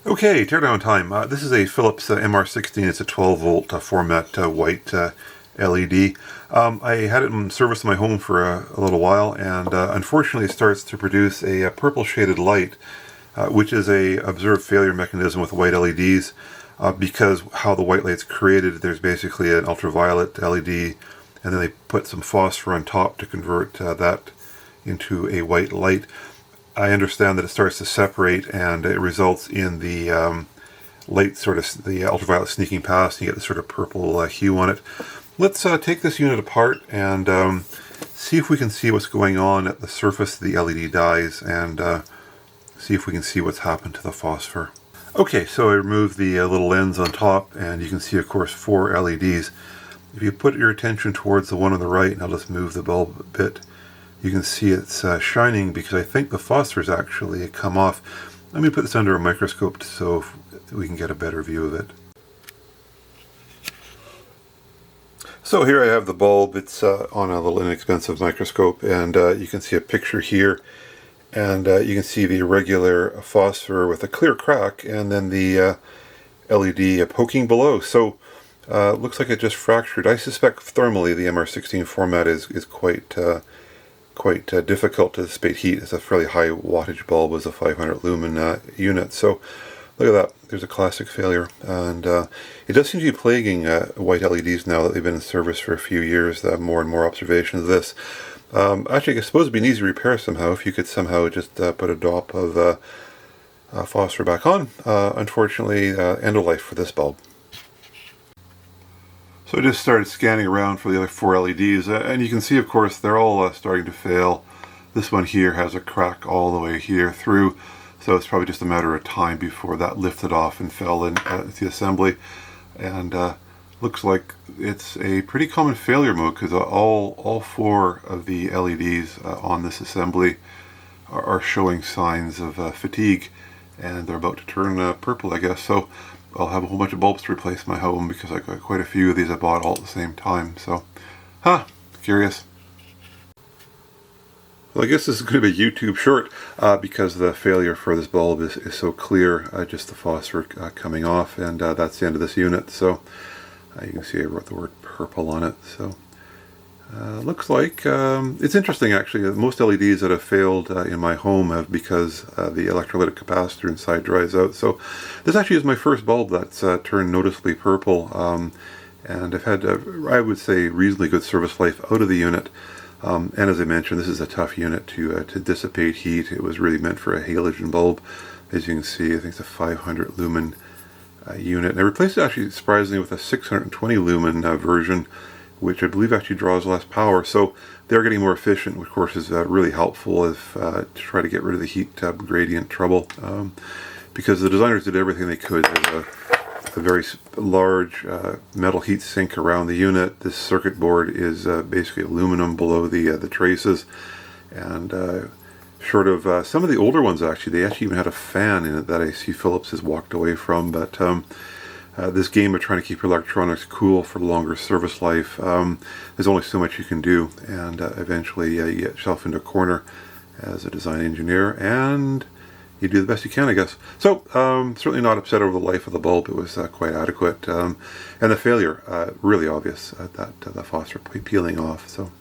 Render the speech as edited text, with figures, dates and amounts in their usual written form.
Okay, teardown time. This is a Philips MR16. It's a 12 volt format white LED. I had it in service in my home for a little while, and unfortunately it starts to produce a purple shaded light, which is a observed failure mechanism with white LEDs. Because how the white light's created, there's basically an ultraviolet LED, and then they put some phosphor on top to convert that into a white light. I understand that it starts to separate, and it results in the light sort of the ultraviolet sneaking past, and you get this sort of purple hue on it. Let's take this unit apart and see if we can see what's going on at the surface of the LED dies, and see if we can see what's happened to the phosphor. Okay, so I removed the little lens on top, and you can see, of course, 4 LEDs. If you put your attention towards the one on the right, and I'll just move the bulb a bit, you can see it's shining because I think the phosphor's actually come off. Let me put this under a microscope so we can get a better view of it. So here I have the bulb. It's on a little inexpensive microscope, and you can see a picture here, and you can see the irregular phosphor with a clear crack, and then the LED poking below. So looks like it just fractured. I suspect thermally the MR16 format is quite difficult to dissipate heat. It's a fairly high wattage bulb as a 500 lumen unit. So look at that. There's a classic failure, and it does seem to be plaguing white LEDs now that they've been in service for a few years. More and more observations of this. Actually, I suppose it'd be an easy repair somehow if you could somehow just put a drop of phosphor back on. Unfortunately, end of life for this bulb. So I just started scanning around for the other 4 LEDs, and you can see, of course, they're all starting to fail. This one here has a crack all the way here through, so it's probably just a matter of time before that lifted off and fell in the assembly. And looks like it's a pretty common failure mode, because all 4 of the LEDs on this assembly are showing signs of fatigue, and they're about to turn purple, I guess. So I'll have a whole bunch of bulbs to replace in my home, because I got quite a few of these I bought all at the same time. So, curious. Well, I guess this is going to be a YouTube short because the failure for this bulb is so clear, just the phosphor coming off, and that's the end of this unit. So you can see I wrote the word purple on it. So looks like it's interesting actually. Most LEDs that have failed in my home have because the electrolytic capacitor inside dries out. So this actually is my first bulb that's turned noticeably purple, and I've had I would say reasonably good service life out of the unit. And as I mentioned, this is a tough unit to dissipate heat. It was really meant for a halogen bulb. As you can see, I think it's a 500 lumen unit, and I replaced it actually surprisingly with a 620 lumen version, which I believe actually draws less power. So they're getting more efficient, which of course is really helpful if to try to get rid of the heat gradient trouble, because the designers did everything they could. There's a very large metal heat sink around the unit. This circuit board is basically aluminum below the traces, and short of some of the older ones actually, they actually even had a fan in it that I see Philips has walked away from. But this game of trying to keep your electronics cool for longer service life, there's only so much you can do, and eventually you get yourself into a corner as a design engineer, and you do the best you can, I guess. So certainly not upset over the life of the bulb. It was quite adequate, and the failure really obvious, that the phosphor peeling off. So